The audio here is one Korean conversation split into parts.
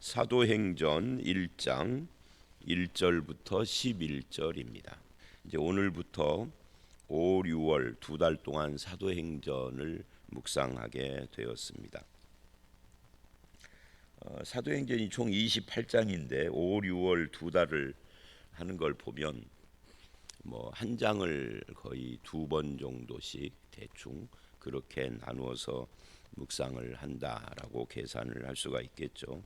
사도행전 1장 1절부터 11절입니다. 이제 오늘부터 5, 6월 두 달 동안 사도행전을 묵상하게 되었습니다. 사도행전이 총 28장인데 5, 6월 두 달을 하는 걸 보면 한 장을 거의 두 번 정도씩 대충 그렇게 나누어서 묵상을 한다라고 계산을 할 수가 있겠죠.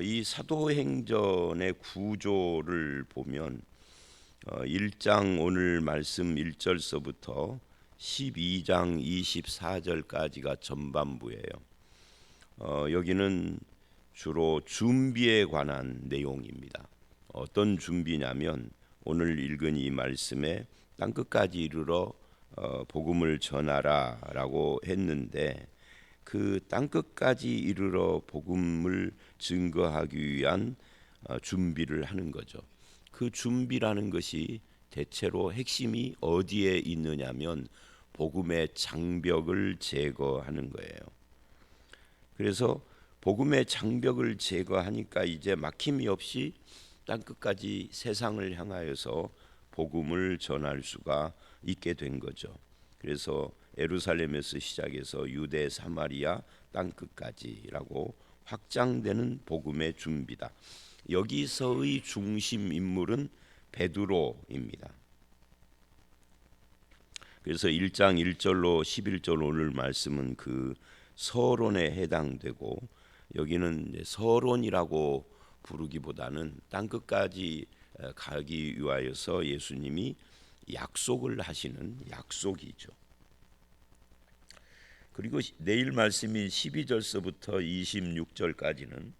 이 사도행전의 구조를 보면 1장 오늘 말씀 1절서부터 12장 24절까지가 전반부예요. 여기는 주로 준비에 관한 내용입니다. 어떤 준비냐면 오늘 읽은 이 말씀에 땅끝까지 이르러 복음을 전하라라고 했는데 그 땅끝까지 이르러 복음을 증거하기 위한 준비를 하는 거죠. 그 준비라는 것이 대체로 핵심이 어디에 있느냐면 복음의 장벽을 제거하는 거예요. 그래서 복음의 장벽을 제거하니까 이제 막힘이 없이 땅끝까지 세상을 향하여서 복음을 전할 수가 있게 된 거죠. 그래서 예루살렘에서 시작해서 유대, 사마리아, 땅끝까지라고 확장되는 복음의 준비다. 여기서의 중심 인물은 베드로입니다. 그래서 1장 1절로 11절 오늘 말씀은 그 서론에 해당되고 여기는 서론이라고 부르기보다는 땅끝까지 가기 위하여서 예수님이 약속을 하시는 약속이죠. 그리고 내일 말씀인 12절서부터 26절까지는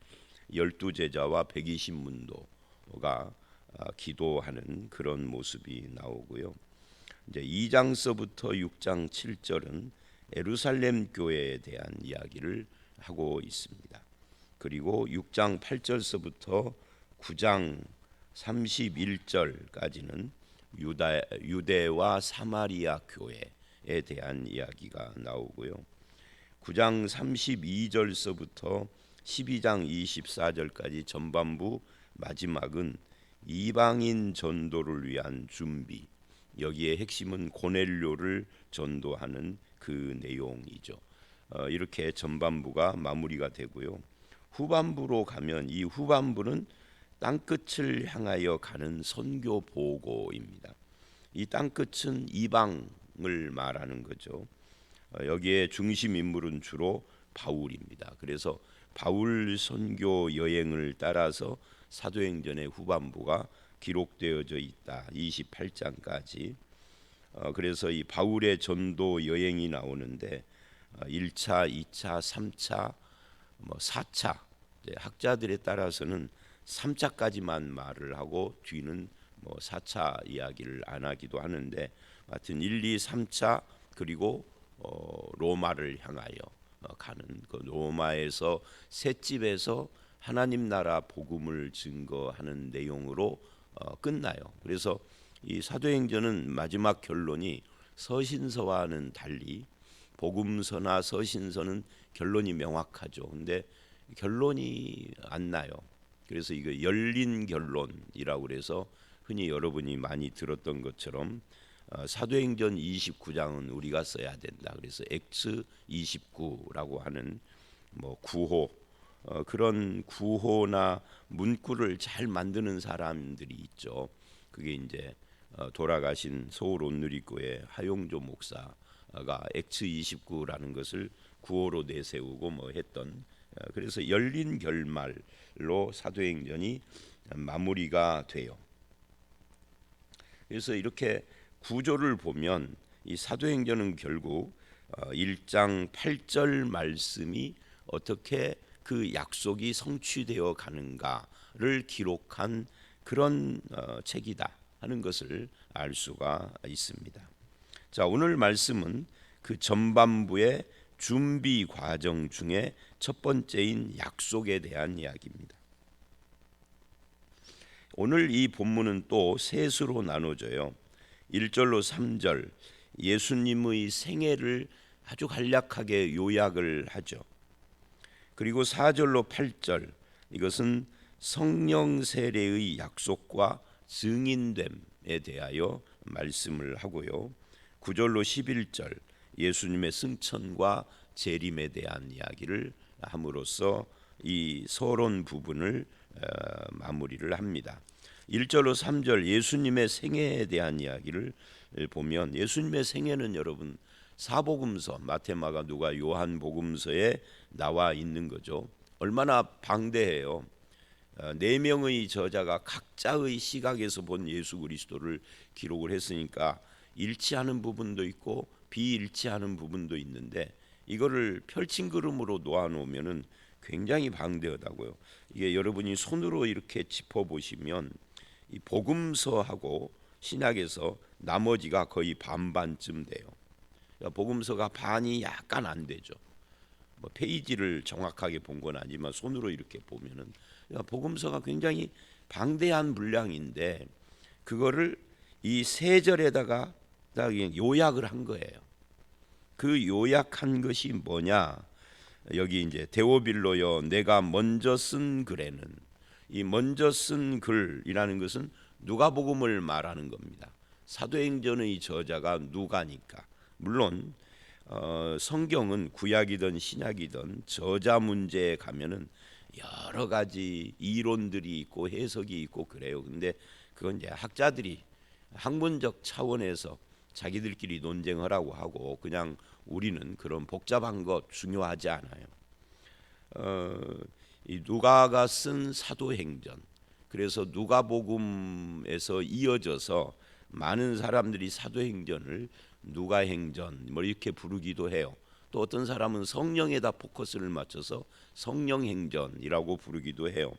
12제자와 120문도가 기도하는 그런 모습이 나오고요. 이제 2장서부터 6장 7절은 예루살렘 교회에 대한 이야기를 하고 있습니다. 그리고 6장 8절서부터 9장 31절까지는 유대와 사마리아 교회에 대한 이야기가 나오고요. 9장 32절서부터 12장 24절까지 전반부 마지막은 이방인 전도를 위한 준비. 여기에 핵심은 고넬료를 전도하는 그 내용이죠. 이렇게 전반부가 마무리가 되고요. 후반부로 가면 이 후반부는 땅끝을 향하여 가는 선교 보고입니다. 이 땅끝은 이방을 말하는 거죠. 여기에 중심 인물은 주로 바울입니다. 그래서 바울 선교 여행을 따라서 사도행전의 후반부가 기록되어져 있다. 28장까지. 그래서 이 바울의 전도 여행이 나오는데 1차, 2차, 3차, 4차 학자들에 따라서는 3차까지만 말을 하고 뒤는 4차 이야기를 안 하기도 하는데 하여튼 1, 2, 3차 그리고 로마를 향하여 가는 그 로마에서 셋집에서 하나님 나라 복음을 증거하는 내용으로 끝나요. 그래서 이 사도행전은 마지막 결론이 서신서와는 달리 복음서나 서신서는 결론이 명확하죠. 근데 결론이 안 나요. 그래서 이거 열린 결론이라고 그래서 흔히 여러분이 많이 들었던 것처럼 사도행전 29장은 우리가 써야 된다. 그래서 X 29라고 하는 구호 그런 구호나 문구를 잘 만드는 사람들이 있죠. 그게 이제 돌아가신 서울 온누리교회 하용조 목사가 X29라는 것을 구호로 내세우고 했던 그래서 열린 결말로 사도행전이 마무리가 돼요. 그래서 이렇게 구조를 보면 이 사도행전은 결국 1장 8절 말씀이 어떻게 그 약속이 성취되어 가는가를 기록한 그런 책이다 하는 것을 알 수가 있습니다. 자, 오늘 말씀은 그 전반부의 준비 과정 중에 첫 번째인 약속에 대한 이야기입니다. 오늘 이 본문은 또 셋으로 나눠져요. 1절로 3절 예수님의 생애를 아주 간략하게 요약을 하죠. 그리고 4절로 8절 이것은 성령 세례의 약속과 증인됨에 대하여 말씀을 하고요. 9절로 11절 예수님의 승천과 재림에 대한 이야기를 함으로써 이 서론 부분을 마무리를 합니다. 1절로 3절 예수님의 생애에 대한 이야기를 보면 예수님의 생애는 여러분 사복음서 마태, 마가, 누가, 요한 복음서에 나와 있는 거죠. 얼마나 방대해요. 네 명의 저자가 각자의 시각에서 본 예수 그리스도를 기록을 했으니까 일치하는 부분도 있고 비일치하는 부분도 있는데 이거를 펼친 그림으로 놓아놓으면은 굉장히 방대하다고요. 이게 여러분이 손으로 이렇게 짚어보시면 이 복음서하고 신약에서 나머지가 거의 반반쯤 돼요. 복음서가 반이 약간 안 되죠. 뭐 페이지를 정확하게 본 건 아니지만 손으로 이렇게 보면은 복음서가 굉장히 방대한 분량인데 그거를 이 세 절에다가 요약을 한 거예요. 그 요약한 것이 뭐냐? 여기 이제 데오빌로여 내가 먼저 쓴 글에는 이 먼저 쓴 글이라는 것은 누가복음을 말하는 겁니다. 사도행전의 저자가 누가니까. 물론 성경은 구약이든 신약이든 저자 문제에 가면은 여러 가지 이론들이 있고 해석이 있고 그래요. 근데 그건 이제 학자들이 학문적 차원에서 자기들끼리 논쟁하라고 하고 그냥 우리는 그런 복잡한 것 중요하지 않아요. 이 누가가 쓴 사도행전 그래서 누가복음에서 이어져서 많은 사람들이 사도행전을 누가행전 뭐 이렇게 부르기도 해요. 또 어떤 사람은 성령에다 포커스를 맞춰서 성령행전이라고 부르기도 해요.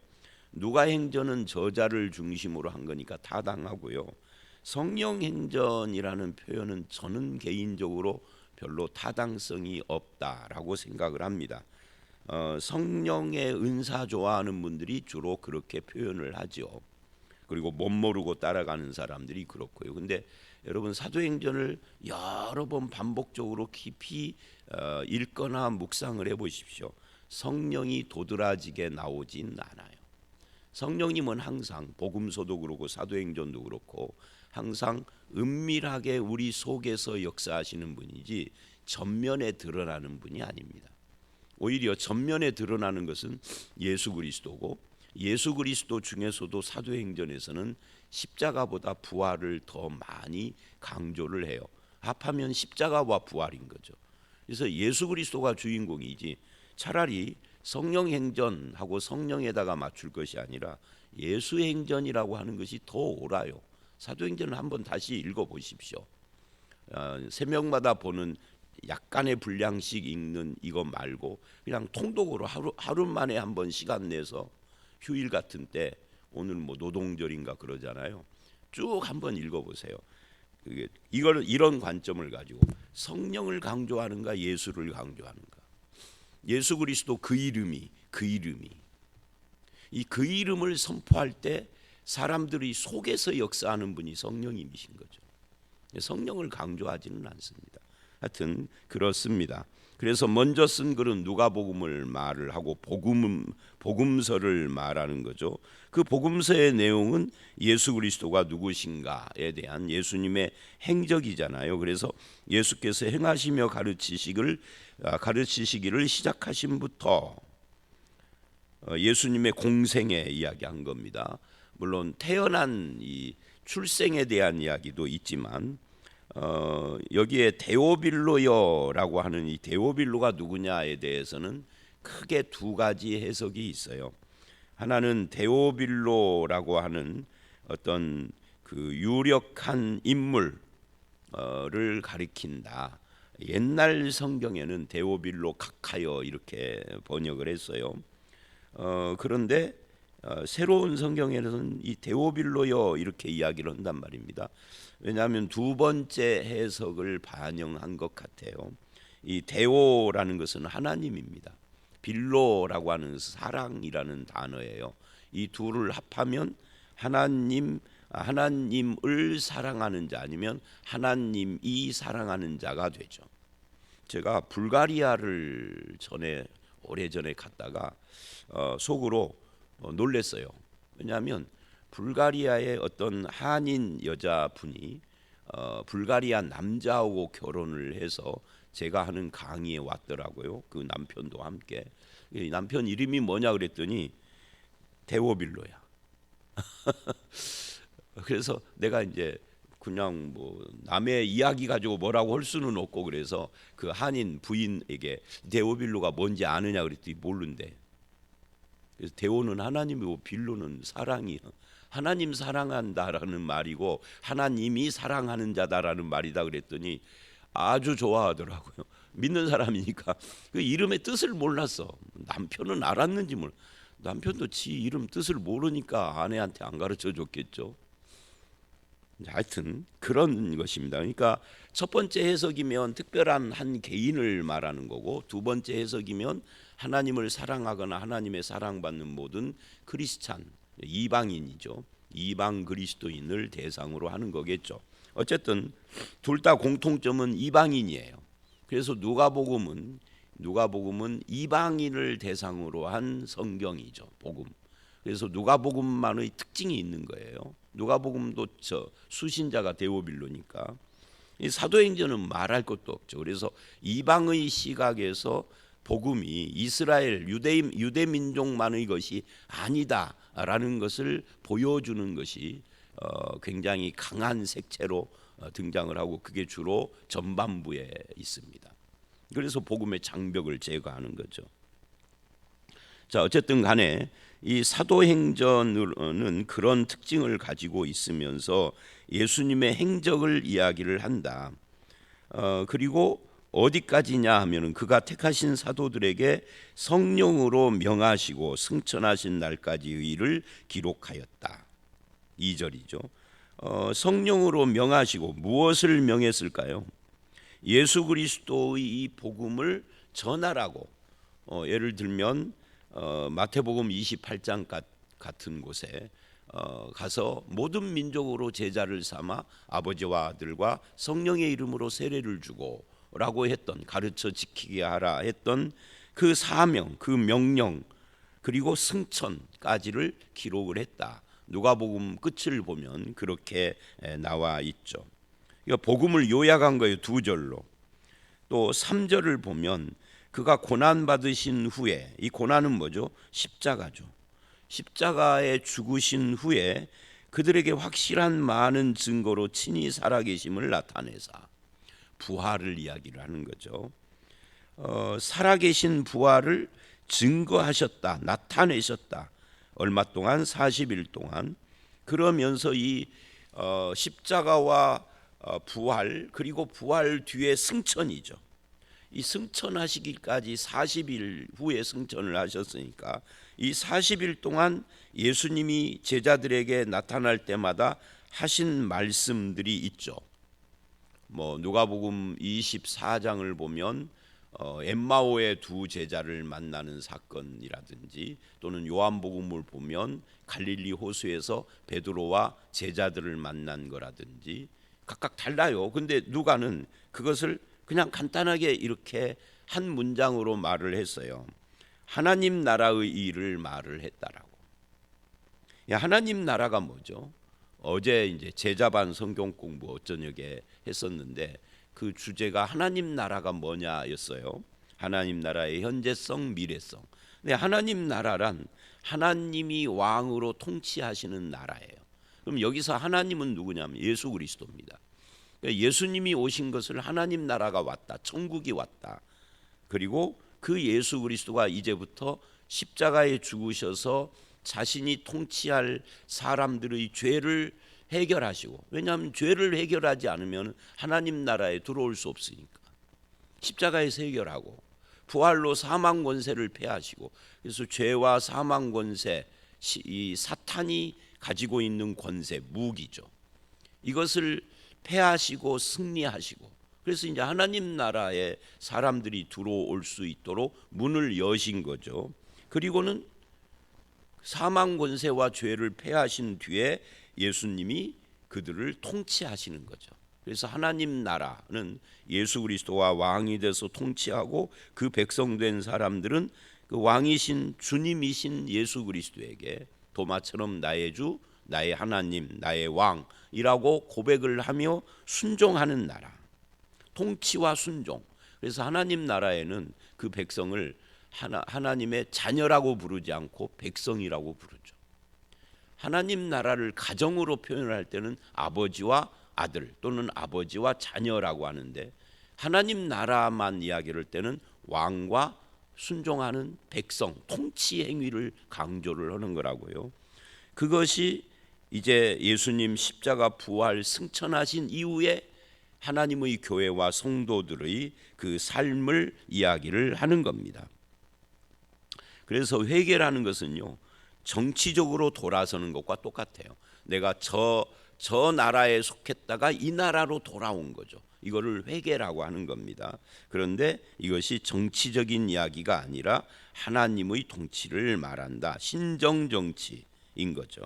누가행전은 저자를 중심으로 한 거니까 타당하고요. 성령행전이라는 표현은 저는 개인적으로 별로 타당성이 없다라고 생각을 합니다. 성령의 은사 좋아하는 분들이 주로 그렇게 표현을 하죠. 그리고 못 모르고 따라가는 사람들이 그렇고요. 근데 여러분 사도행전을 여러 번 반복적으로 깊이 읽거나 묵상을 해보십시오. 성령이 도드라지게 나오진 않아요. 성령님은 항상 복음서도 그렇고 사도행전도 그렇고 항상 은밀하게 우리 속에서 역사하시는 분이지 전면에 드러나는 분이 아닙니다. 오히려 전면에 드러나는 것은 예수 그리스도고 예수 그리스도 중에서도 사도행전에서는 십자가보다 부활을 더 많이 강조를 해요. 합하면 십자가와 부활인 거죠. 그래서 예수 그리스도가 주인공이지 차라리 성령행전하고 성령에다가 맞출 것이 아니라 예수행전이라고 하는 것이 더 옳아요. 사도행전을 한번 다시 읽어보십시오. 세 명마다 보는 약간의 분량씩 읽는 이거 말고 그냥 통독으로 하루 만에 한번 시간 내서 휴일 같은 때 오늘 뭐 노동절인가 그러잖아요. 쭉 한번 읽어보세요. 이걸 이런 관점을 가지고 성령을 강조하는가 예수를 강조하는가. 예수 그리스도 그 이름이 이 그 이름을 선포할 때 사람들이 속에서 역사하는 분이 성령님이신 거죠. 성령을 강조하지는 않습니다. 하여튼 그렇습니다. 그래서 먼저 쓴 글은 누가복음을 말을 하고 복음서를 말하는 거죠. 그 복음서의 내용은 예수 그리스도가 누구신가에 대한 예수님의 행적이잖아요. 그래서 예수께서 행하시며 가르치시기를 시작하신부터 예수님의 공생에 이야기한 겁니다. 물론 태어난 이 출생에 대한 이야기도 있지만 여기에 데오빌로여라고 하는 이 데오빌로가 누구냐에 대해서는 크게 두 가지 해석이 있어요. 하나는 데오빌로라고 하는 어떤 그 유력한 인물을 가리킨다. 옛날 성경에는 데오빌로 각하여 이렇게 번역을 했어요. 그런데 새로운 성경에는 이 데오빌로여 이렇게 이야기를 한단 말입니다. 왜냐하면 두 번째 해석을 반영한 것 같아요. 이 데오라는 것은 하나님입니다. 빌로라고 하는 사랑이라는 단어예요. 이 둘을 합하면 하나님을 사랑하는 자 아니면 하나님이 사랑하는 자가 되죠. 제가 불가리아를 오래전에 갔다가 속으로 놀랬어요. 왜냐하면 불가리아의 어떤 한인 여자분이 불가리아 남자하고 결혼을 해서 제가 하는 강의에 왔더라고요. 그 남편도 함께. 이 남편 이름이 뭐냐 그랬더니 데오빌로야. 그래서 내가 이제 그냥 뭐 남의 이야기 가지고 뭐라고 할 수는 없고, 그래서 그 한인 부인에게 데오빌로가 뭔지 아느냐 그랬더니 모른대. 그래서 데오는 하나님이고 빌로는 사랑이요. 하나님 사랑한다라는 말이고 하나님이 사랑하는 자다라는 말이다 그랬더니 아주 좋아하더라고요. 믿는 사람이니까. 그 이름의 뜻을 몰랐어. 남편은 알았는지 몰라. 남편도 지 이름 뜻을 모르니까 아내한테 안 가르쳐 줬겠죠. 하여튼 그런 것입니다. 그러니까 첫 번째 해석이면 특별한 한 개인을 말하는 거고, 두 번째 해석이면 하나님을 사랑하거나 하나님의 사랑받는 모든 크리스찬, 이방인이죠. 이방 그리스도인을 대상으로 하는 거겠죠. 어쨌든 둘 다 공통점은 이방인이에요. 그래서 누가복음은 이방인을 대상으로 한 성경이죠. 복음. 그래서 누가복음만의 특징이 있는 거예요. 누가복음도 수신자가 데오빌로니까. 이 사도행전은 말할 것도 없죠. 그래서 이방의 시각에서 복음이 이스라엘 유대 민족만의 것이 아니다라는 것을 보여주는 것이 굉장히 강한 색채로 등장을 하고, 그게 주로 전반부에 있습니다. 그래서 복음의 장벽을 제거하는 거죠. 자, 어쨌든 간에 이 사도행전은 그런 특징을 가지고 있으면서 예수님의 행적을 이야기를 한다. 그리고 어디까지냐 하면은 그가 택하신 사도들에게 성령으로 명하시고 승천하신 날까지의 일을 기록하였다. 2절이죠. 성령으로 명하시고 무엇을 명했을까요? 예수 그리스도의 이 복음을 전하라고. 예를 들면 마태복음 28장 같은 곳에 가서 모든 민족으로 제자를 삼아 아버지와 아들과 성령의 이름으로 세례를 주고 라고 했던, 가르쳐 지키게 하라 했던 그 사명, 그 명령, 그리고 승천까지를 기록을 했다. 누가복음 끝을 보면 그렇게 나와 있죠. 그러니까 복음을 요약한 거예요. 2절로. 또 3절을 보면 그가 고난 받으신 후에, 이 고난은 뭐죠? 십자가죠. 십자가에 죽으신 후에 그들에게 확실한 많은 증거로 친히 살아계심을 나타내사 부활을 이야기를 하는 거죠. 살아계신 부활을 증거하셨다, 나타내셨다. 얼마 동안? 40일 동안. 그러면서 이 십자가와 부활, 그리고 부활 뒤에 승천이죠. 이 승천하시기까지 40일 후에 승천을 하셨으니까 이 40일 동안 예수님이 제자들에게 나타날 때마다 하신 말씀들이 있죠. 뭐 누가복음 24장을 보면 엠마오의 두 제자를 만나는 사건이라든지, 또는 요한복음을 보면 갈릴리 호수에서 베드로와 제자들을 만난 거라든지 각각 달라요. 근데 누가는 그것을 그냥 간단하게 이렇게 한 문장으로 말을 했어요. 하나님 나라의 일을 말을 했다라고. 하나님 나라가 뭐죠? 어제 이제 제자반 성경 공부 저녁에 했었는데 그 주제가 하나님 나라가 뭐냐였어요. 하나님 나라의 현재성, 미래성. 근데 하나님 나라란 하나님이 왕으로 통치하시는 나라예요. 그럼 여기서 하나님은 누구냐면 예수 그리스도입니다. 예수님이 오신 것을 하나님 나라가 왔다, 천국이 왔다. 그리고 그 예수 그리스도가 이제부터 십자가에 죽으셔서 자신이 통치할 사람들의 죄를 해결하시고, 왜냐하면 죄를 해결하지 않으면 하나님 나라에 들어올 수 없으니까 십자가에서 해결하고, 부활로 사망 권세를 폐하시고, 그래서 죄와 사망 권세, 이 사탄이 가지고 있는 권세, 무기죠. 이것을 폐하시고 승리하시고, 그래서 이제 하나님 나라에 사람들이 들어올 수 있도록 문을 여신 거죠. 그리고는 사망 권세와 죄를 폐하신 뒤에 예수님이 그들을 통치하시는 거죠. 그래서 하나님 나라는 예수 그리스도와 왕이 돼서 통치하고, 그 백성된 사람들은 그 왕이신 주님이신 예수 그리스도에게 도마처럼 나의 주, 나의 하나님, 나의 왕이라고 고백을 하며 순종하는 나라. 통치와 순종. 그래서 하나님 나라에는 그 백성을 하나님의 자녀라고 부르지 않고 백성이라고 부르죠. 하나님 나라를 가정으로 표현할 때는 아버지와 아들 또는 아버지와 자녀라고 하는데, 하나님 나라만 이야기할 때는 왕과 순종하는 백성, 통치 행위를 강조를 하는 거라고요. 그것이 이제 예수님 십자가 부활 승천하신 이후에 하나님의 교회와 성도들의 그 삶을 이야기를 하는 겁니다. 그래서 회개라는 것은요, 정치적으로 돌아서는 것과 똑같아요. 내가 저 나라에 속했다가 이 나라로 돌아온 거죠. 이거를 회개라고 하는 겁니다. 그런데 이것이 정치적인 이야기가 아니라 하나님의 통치를 말한다. 신정 정치인 거죠.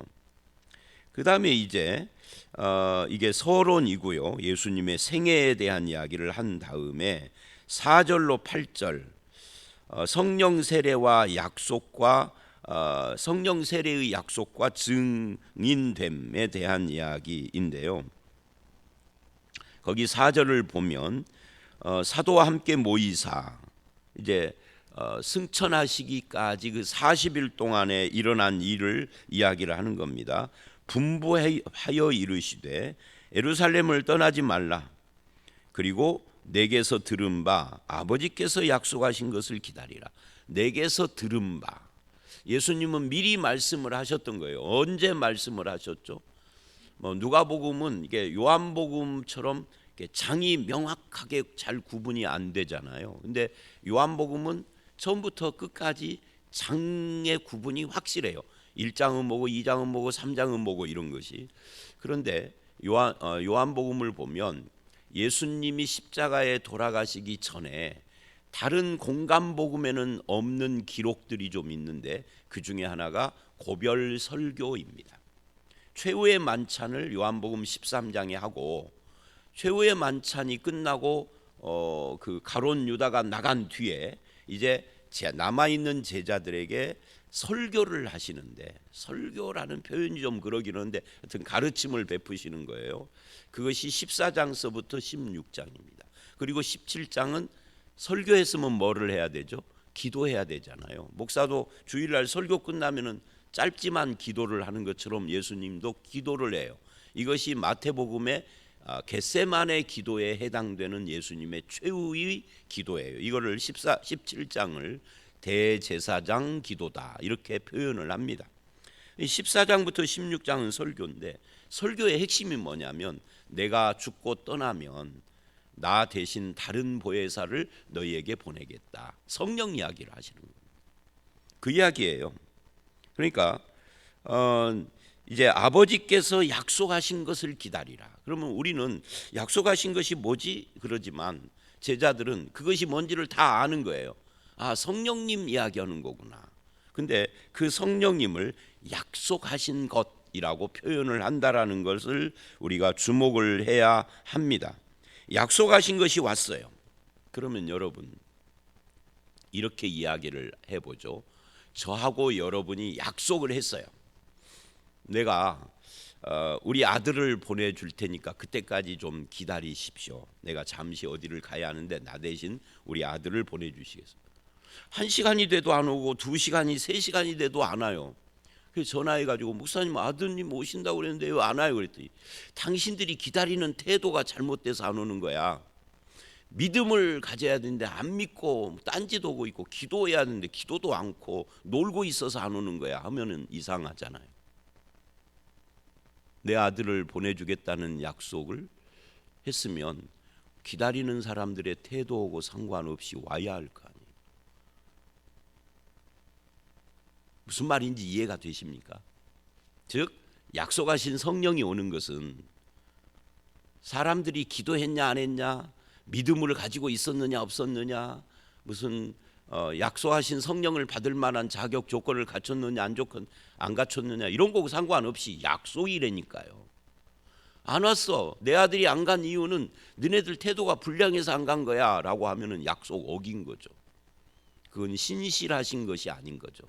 그 다음에 이제 이게 서론이고요. 예수님의 생애에 대한 이야기를 한 다음에 4절로 8절 성령 세례와 약속과 성령 세례의 약속과 증인됨에 대한 이야기인데요. 거기 4절을 보면 사도와 함께 모이사 이제 승천하시기까지 그 40일 동안에 일어난 일을 이야기를 하는 겁니다. 분부하여 이르시되 예루살렘을 떠나지 말라. 그리고 내게서 들은 바 아버지께서 약속하신 것을 기다리라. 내게서 들은 바, 예수님은 미리 말씀을 하셨던 거예요. 언제 말씀을 하셨죠? 누가복음은 이게 요한복음처럼 장이 명확하게 잘 구분이 안 되잖아요. 근데 요한복음은 처음부터 끝까지 장의 구분이 확실해요. 1장은 뭐고 2장은 뭐고 3장은 뭐고 이런 것이. 그런데 요한복음을 보면 예수님이 십자가에 돌아가시기 전에 다른 공간복음에는 없는 기록들이 좀 있는데 그 중에 하나가 고별 설교입니다. 최후의 만찬을 요한복음 13장에 하고, 최후의 만찬이 끝나고 그 가룟 유다가 나간 뒤에 이제 남아 있는 제자들에게 설교를 하시는데, 설교라는 표현이 좀 그러긴 한데 하여튼 가르침을 베푸시는 거예요. 그것이 14장서부터 16장입니다. 그리고 17장은 설교했으면 뭐를 해야 되죠? 기도해야 되잖아요. 목사도 주일날 설교 끝나면은 짧지만 기도를 하는 것처럼 예수님도 기도를 해요. 이것이 마태복음의 겟세마네 기도에 해당되는 예수님의 최후의 기도예요. 이거를 17장을 대제사장 기도다 이렇게 표현을 합니다. 14장부터 16장은 설교인데, 설교의 핵심이 뭐냐면 내가 죽고 떠나면 나 대신 다른 보혜사를 너희에게 보내겠다. 성령 이야기를 하시는 겁니다. 그 이야기예요. 그러니까 이제 아버지께서 약속하신 것을 기다리라. 그러면 우리는 약속하신 것이 뭐지? 그러지만 제자들은 그것이 뭔지를 다 아는 거예요. 아, 성령님 이야기하는 거구나. 근데 그 성령님을 약속하신 것이라고 표현을 한다라는 것을 우리가 주목을 해야 합니다. 약속하신 것이 왔어요. 그러면 여러분 이렇게 이야기를 해보죠. 저하고 여러분이 약속을 했어요. 내가 우리 아들을 보내줄 테니까 그때까지 좀 기다리십시오. 내가 잠시 어디를 가야 하는데 나 대신 우리 아들을 보내주시겠습니다. 1시간이 돼도 안 오고 2시간이 3시간이 돼도 안 와요. 그래서 전화해가지고 목사님 아드님 오신다고 그랬는데 왜 안 와요? 그랬더니 당신들이 기다리는 태도가 잘못돼서 안 오는 거야. 믿음을 가져야 되는데 안 믿고 딴짓 오고 있고, 기도해야 되는데 기도도 않고 놀고 있어서 안 오는 거야 하면은 이상하잖아요. 내 아들을 보내주겠다는 약속을 했으면 기다리는 사람들의 태도하고 상관없이 와야 할 거 아니에요. 무슨 말인지 이해가 되십니까? 즉 약속하신 성령이 오는 것은 사람들이 기도했냐 안 했냐, 믿음을 가지고 있었느냐 없었느냐, 무슨 약속하신 성령을 받을 만한 자격 조건을 갖췄느냐 안 갖췄느냐 이런 거고 상관없이 약속이라니까요. 안 왔어. 내 아들이 안 간 이유는 너네들 태도가 불량해서 안 간 거야 라고 하면은 약속 어긴 거죠. 그건 신실하신 것이 아닌 거죠.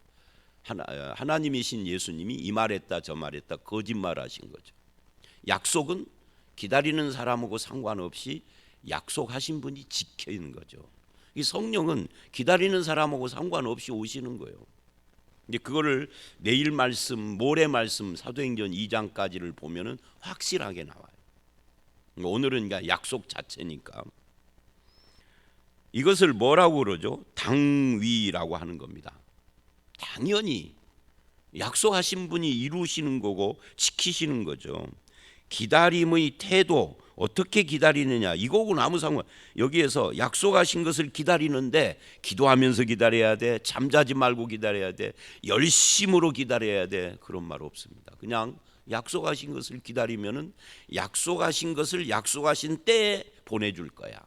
하나님이신 예수님이 이 말했다 저 말했다 거짓말하신 거죠. 약속은 기다리는 사람하고 상관없이 약속하신 분이 지키는 거죠. 이 성령은 기다리는 사람하고 상관없이 오시는 거예요. 이제 그거를 내일 말씀, 모레 말씀, 사도행전 2장까지를 보면은 확실하게 나와요. 오늘은 그러니까 약속 자체니까. 이것을 뭐라고 그러죠? 당위라고 하는 겁니다. 당연히 약속하신 분이 이루시는 거고 지키시는 거죠. 기다림의 태도, 어떻게 기다리느냐 이거고는 아무 상관. 여기에서 약속하신 것을 기다리는데 기도하면서 기다려야 돼, 잠자지 말고 기다려야 돼, 열심으로 기다려야 돼, 그런 말 없습니다. 그냥 약속하신 것을 기다리면은 약속하신 것을 약속하신 때에 보내줄 거야.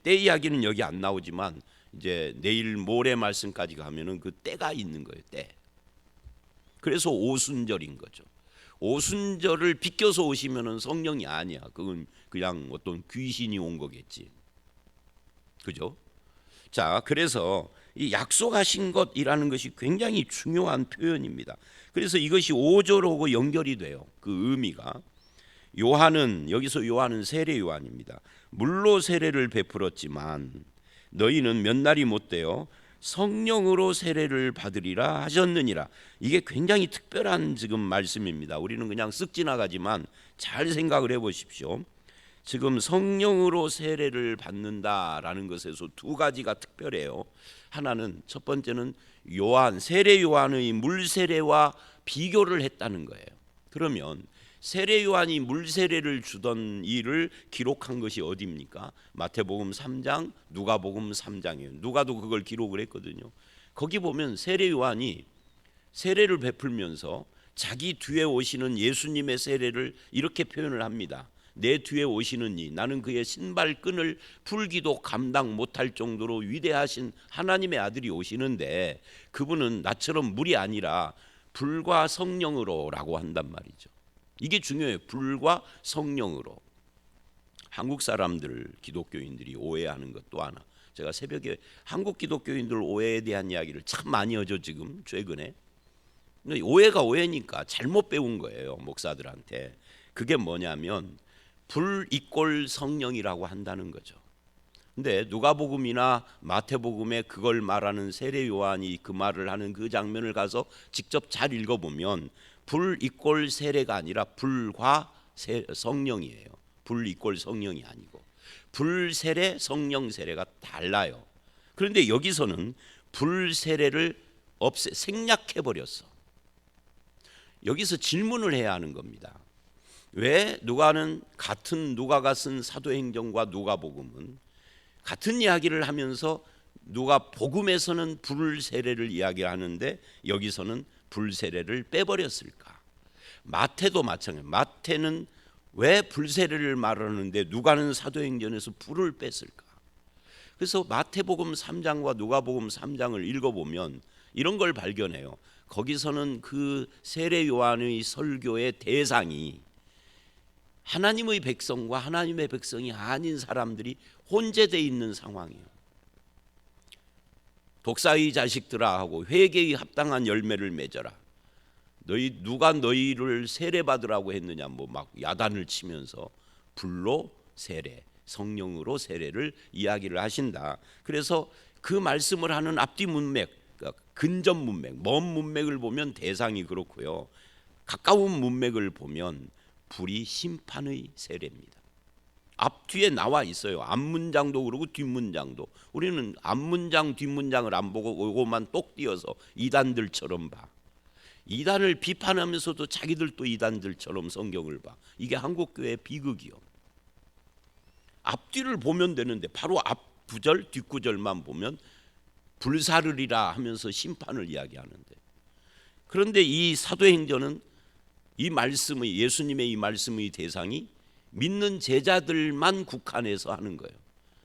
때 이야기는 여기 안 나오지만 이제 내일 모레 말씀까지 가면은 그 때가 있는 거예요. 때. 그래서 오순절인 거죠. 오순절을 비껴서 오시면은 성령이 아니야. 그건 그냥 어떤 귀신이 온 거겠지. 그죠? 자, 그래서 이 약속하신 것이라는 것이 굉장히 중요한 표현입니다. 그래서 이것이 5절하고 연결이 돼요. 그 의미가. 요한은 여기서 요한은 세례 요한입니다. 물로 세례를 베풀었지만 너희는 몇 날이 못되어 성령으로 세례를 받으리라 하셨느니라. 이게 굉장히 특별한 지금 말씀입니다. 우리는 그냥 쓱 지나가지만 잘 생각을 해보십시오. 지금 성령으로 세례를 받는다라는 것에서 두 가지가 특별해요. 하나는 첫 번째는 요한, 세례 요한의 물 세례와 비교를 했다는 거예요. 그러면 세례 요한이 물 세례를 주던 일을 기록한 것이 어디입니까? 마태복음 3장, 누가복음 3장이에요. 누가도 그걸 기록을 했거든요. 거기 보면 세례 요한이 세례를 베풀면서 자기 뒤에 오시는 예수님의 세례를 이렇게 표현을 합니다. 내 뒤에 오시는 이, 나는 그의 신발끈을 풀기도 감당 못할 정도로 위대하신 하나님의 아들이 오시는데 그분은 나처럼 물이 아니라 불과 성령으로라고 한단 말이죠. 이게 중요해요. 불과 성령으로. 한국 사람들, 기독교인들이 오해하는 것 또 하나. 제가 새벽에 한국 기독교인들 오해에 대한 이야기를 참 많이 하죠. 지금 최근에. 근데 오해가 오해니까 잘못 배운 거예요. 목사들한테. 그게 뭐냐면 불 이꼴 성령이라고 한다는 거죠. 근데 누가복음이나 마태복음에 그걸 말하는 세례 요한이 그 말을 하는 그 장면을 가서 직접 잘 읽어보면 불 이꼴 세례가 아니라 불과 성령이에요. 불 이꼴 성령이 아니고 불 세례, 성령 세례가 달라요. 그런데 여기서는 불 세례를 생략해 버렸어. 여기서 질문을 해야 하는 겁니다. 왜 누가가 쓴 사도행전과 누가복음은 같은 이야기를 하면서 누가복음에서는 불 세례를 이야기하는데 여기서는 불 세례를 빼버렸을까? 마태도 마찬가지예요. 마태는 왜 불 세례를 말하는데 누가는 사도행전에서 불을 뺐을까? 그래서 마태복음 3장과 누가복음 3장을 읽어보면 이런 걸 발견해요. 거기서는 그 세례 요한의 설교의 대상이 하나님의 백성과 하나님의 백성이 아닌 사람들이 혼재되어 있는 상황이에요. 독사의 자식들아 하고 회개의 합당한 열매를 맺어라. 누가 너희를 세례 받으라고 했느냐 뭐 막 야단을 치면서 불로 세례, 성령으로 세례를 이야기를 하신다. 그래서 그 말씀을 하는 앞뒤 문맥, 그러니까 근접 문맥, 먼 문맥을 보면 대상이 그렇고요. 가까운 문맥을 보면 불이 심판의 세례입니다. 앞뒤에 나와 있어요. 앞문장도 그러고 뒷문장도. 우리는 앞문장 뒷문장을 안 보고 이것만 똑 띄어서 이단들처럼 봐. 이단을 비판하면서도 자기들도 이단들처럼 성경을 봐. 이게 한국교회의 비극이요. 앞뒤를 보면 되는데 바로 앞 구절 뒷구절만 보면 불사르리라 하면서 심판을 이야기하는데, 그런데 이 사도행전은 이 말씀의 예수님의 이 말씀의 대상이 믿는 제자들만 국한해서 하는 거예요.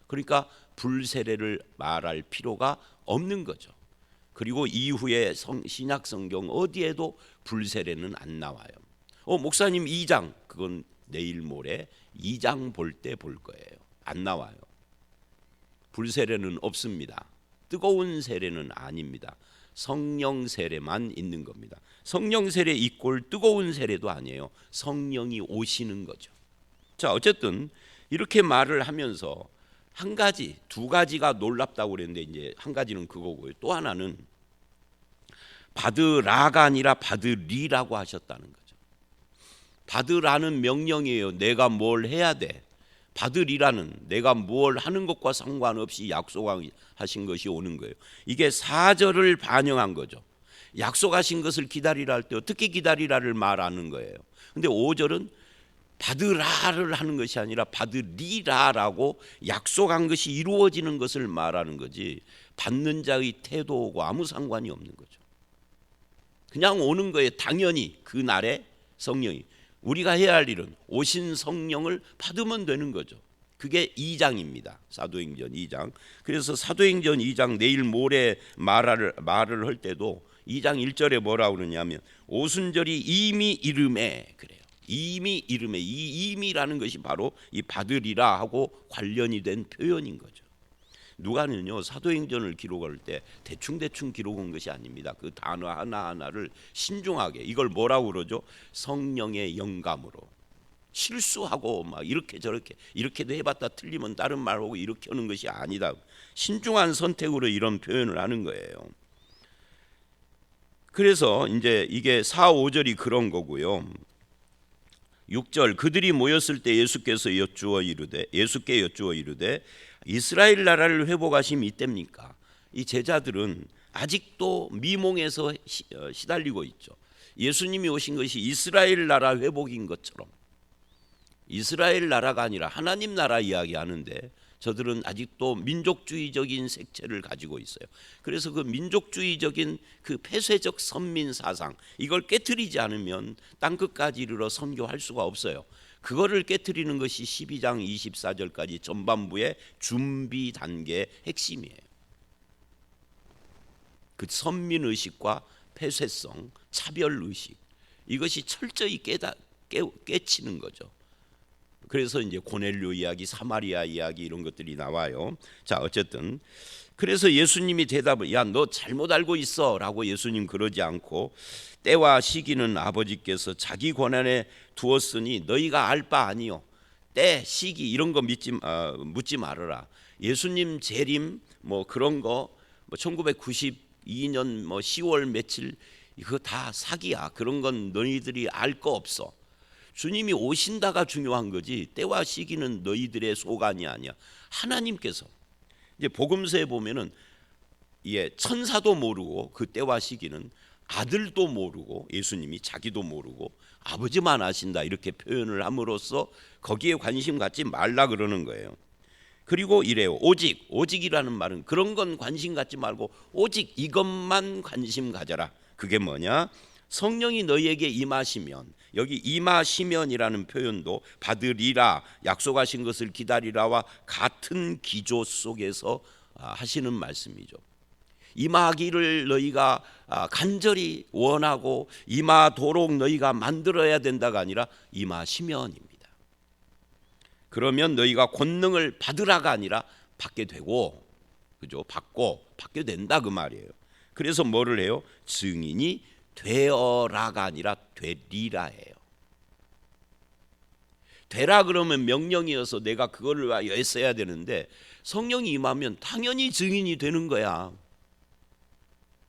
그러니까 불세례를 말할 필요가 없는 거죠. 그리고 이후에 신약 성경 어디에도 불세례는 안 나와요. 목사님 2장, 그건 내일 모레 2장 볼 때 볼 거예요. 안 나와요. 불세례는 없습니다. 뜨거운 세례는 아닙니다. 성령 세례만 있는 겁니다. 성령 세례 이꼴 뜨거운 세례도 아니에요. 성령이 오시는 거죠. 자, 어쨌든 이렇게 말을 하면서 한 가지, 두 가지가 놀랍다고 그랬는데 이제 한 가지는 그거고요. 또 하나는 받으라가 아니라 받으리라고 하셨다는 거죠. 받으라는 명령이에요. 내가 뭘 해야 돼. 받으리라는 내가 뭘 하는 것과 상관없이 약속하신 것이 오는 거예요. 이게 4절을 반영한 거죠. 약속하신 것을 기다리라 할 때 어떻게 기다리라를 말하는 거예요. 근데 5절은 받으라를 하는 것이 아니라 받으리라라고 약속한 것이 이루어지는 것을 말하는 거지, 받는 자의 태도하고 아무 상관이 없는 거죠. 그냥 오는 거예요. 당연히 그날에 성령이, 우리가 해야 할 일은 오신 성령을 받으면 되는 거죠. 그게 2장입니다. 사도행전 2장. 그래서 사도행전 2장 내일 모레 말을 할 때도 2장 1절에 뭐라고 그러냐면 오순절이 이미 이름에, 그래요. 이미 이름에, 이 이미라는 것이 바로 이 받으리라 하고 관련이 된 표현인 거죠. 누가는요 사도행전을 기록할 때 대충 기록한 것이 아닙니다. 그 단어 하나하나를 신중하게, 이걸 뭐라고 그러죠? 성령의 영감으로. 실수하고 막 이렇게 저렇게 이렇게도 해봤다 틀리면 다른 말하고 이렇게 하는 것이 아니다. 신중한 선택으로 이런 표현을 하는 거예요. 그래서 이제 이게 4, 5절이 그런 거고요. 6절 그들이 모였을 때 예수께 여쭈어 이르되 이스라엘 나라를 회복하심이 이때입니까? 이 제자들은 아직도 미몽에서 시달리고 있죠. 예수님이 오신 것이 이스라엘 나라 회복인 것처럼, 이스라엘 나라가 아니라 하나님 나라 이야기하는데 저들은 아직도 민족주의적인 색채를 가지고 있어요. 그래서 그 민족주의적인 그 폐쇄적 선민 사상, 이걸 깨트리지 않으면 땅끝까지 이르러 선교할 수가 없어요. 그거를 깨트리는 것이 12장 24절까지 전반부의 준비 단계의 핵심이에요. 그 선민의식과 폐쇄성, 차별의식, 이것이 철저히 깨치는 거죠. 그래서 이제 고넬료 이야기, 사마리아 이야기 이런 것들이 나와요. 자, 어쨌든 그래서 예수님이 대답을, 야, 너 잘못 알고 있어라고 예수님 그러지 않고, 때와 시기는 아버지께서 자기 권한에 두었으니 너희가 알 바 아니요. 때, 시기 이런 거 묻지 말아라. 예수님 재림 뭐 그런 거 뭐 1992년 뭐 10월 며칠 이거 다 사기야. 그런 건 너희들이 알 거 없어. 주님이 오신다가 중요한 거지 때와 시기는 너희들의 소관이 아니야. 하나님께서 이제 복음서에 보면은 천사도 모르고 그 때와 시기는 아들도 모르고 예수님이 자기도 모르고 아버지만 아신다 이렇게 표현을 함으로써 거기에 관심 갖지 말라 그러는 거예요. 그리고 이래요. 오직이라는 말은 그런 건 관심 갖지 말고 오직 이것만 관심 가져라. 그게 뭐냐? 성령이 너희에게 임하시면, 여기 임하시면이라는 표현도 받으리라, 약속하신 것을 기다리라와 같은 기조 속에서 하시는 말씀이죠. 임하기를 너희가 간절히 원하고 임하도록 너희가 만들어야 된다가 아니라 임하시면입니다. 그러면 너희가 권능을 받으라가 아니라 받게 되고, 그죠? 받게 된다 그 말이에요. 그래서 뭐를 해요? 증인이 되어라가 아니라 되리라 해요. 되라 그러면 명령이어서 내가 그거를 했어야 되는데 성령이 임하면 당연히 증인이 되는 거야.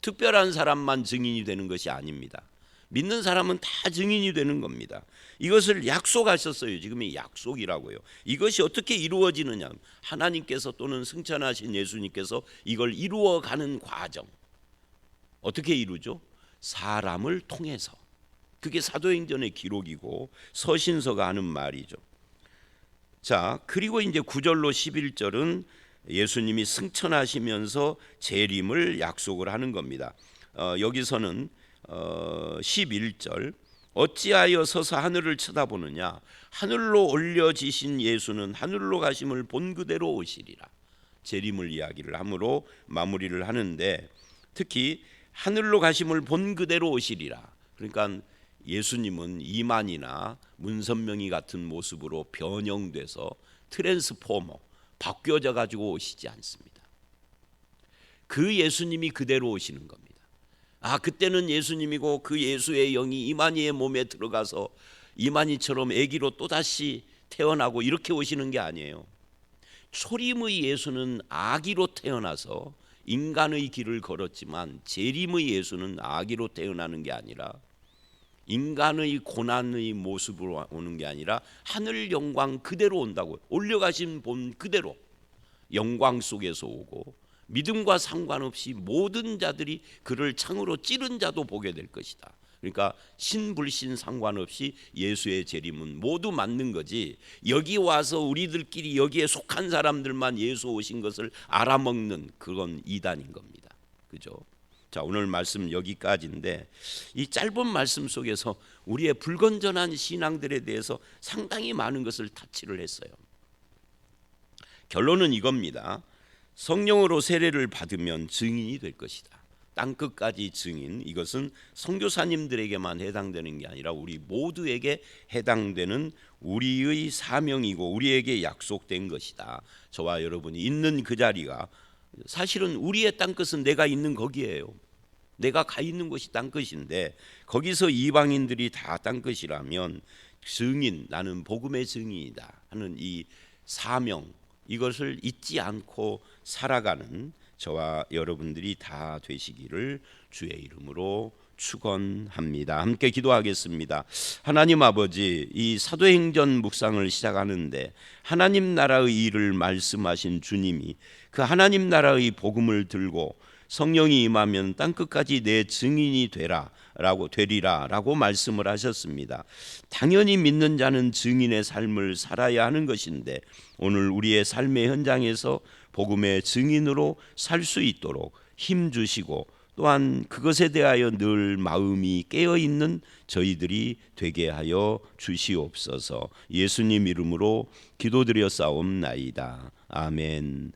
특별한 사람만 증인이 되는 것이 아닙니다. 믿는 사람은 다 증인이 되는 겁니다. 이것을 약속하셨어요. 지금 이 약속이라고요. 이것이 어떻게 이루어지느냐? 하나님께서 또는 승천하신 예수님께서 이걸 이루어가는 과정. 어떻게 이루죠? 사람을 통해서. 그게 사도행전의 기록이고 서신서가 하는 말이죠. 자, 그리고 이제 9절로 11절은 예수님이 승천하시면서 재림을 약속을 하는 겁니다. 여기서는 11절 어찌하여 서서 하늘을 쳐다보느냐? 하늘로 올려지신 예수는 하늘로 가심을 본 그대로 오시리라. 재림을 이야기를 함으로 마무리를 하는데, 특히 하늘로 가심을 본 그대로 오시리라. 그러니까 예수님은 이만희나 문선명이 같은 모습으로 변형돼서 트랜스포머, 바뀌어져 가지고 오시지 않습니다. 그 예수님이 그대로 오시는 겁니다. 그때는 예수님이고 그 예수의 영이 이만희의 몸에 들어가서 이만희처럼 아기로 또다시 태어나고 이렇게 오시는 게 아니에요. 초림의 예수는 아기로 태어나서 인간의 길을 걸었지만 재림의 예수는 아기로 태어나는 게 아니라 인간의 고난의 모습으로 오는 게 아니라 하늘 영광 그대로 온다고, 올려가신 본 그대로 영광 속에서 오고 믿음과 상관없이 모든 자들이 그를 창으로 찌른 자도 보게 될 것이다. 그러니까 신불신 상관없이 예수의 재림은 모두 맞는 거지, 여기 와서 우리들끼리 여기에 속한 사람들만 예수 오신 것을 알아먹는 그건 이단인 겁니다. 그죠? 자, 오늘 말씀 여기까지인데 이 짧은 말씀 속에서 우리의 불건전한 신앙들에 대해서 상당히 많은 것을 타치를 했어요. 결론은 이겁니다. 성령으로 세례를 받으면 증인이 될 것이다. 땅끝까지 증인, 이것은 선교사님들에게만 해당되는 게 아니라 우리 모두에게 해당되는 우리의 사명이고 우리에게 약속된 것이다. 저와 여러분이 있는 그 자리가 사실은 우리의 땅끝은 내가 있는 거기에요. 내가 가 있는 곳이 땅끝인데 거기서 이방인들이 다 땅끝이라면 증인, 나는 복음의 증인이다 하는 이 사명, 이것을 잊지 않고 살아가는 저와 여러분들이 다 되시기를 주의 이름으로 축원합니다. 함께 기도하겠습니다. 하나님 아버지, 이 사도행전 묵상을 시작하는데 하나님 나라의 일을 말씀하신 주님이 그 하나님 나라의 복음을 들고 성령이 임하면 땅끝까지 내 증인이 되리라라고 말씀을 하셨습니다. 당연히 믿는 자는 증인의 삶을 살아야 하는 것인데 오늘 우리의 삶의 현장에서 복음의 증인으로 살 수 있도록 힘 주시고 또한 그것에 대하여 늘 마음이 깨어있는 저희들이 되게 하여 주시옵소서. 예수님 이름으로 기도드려 싸움나이다. 아멘.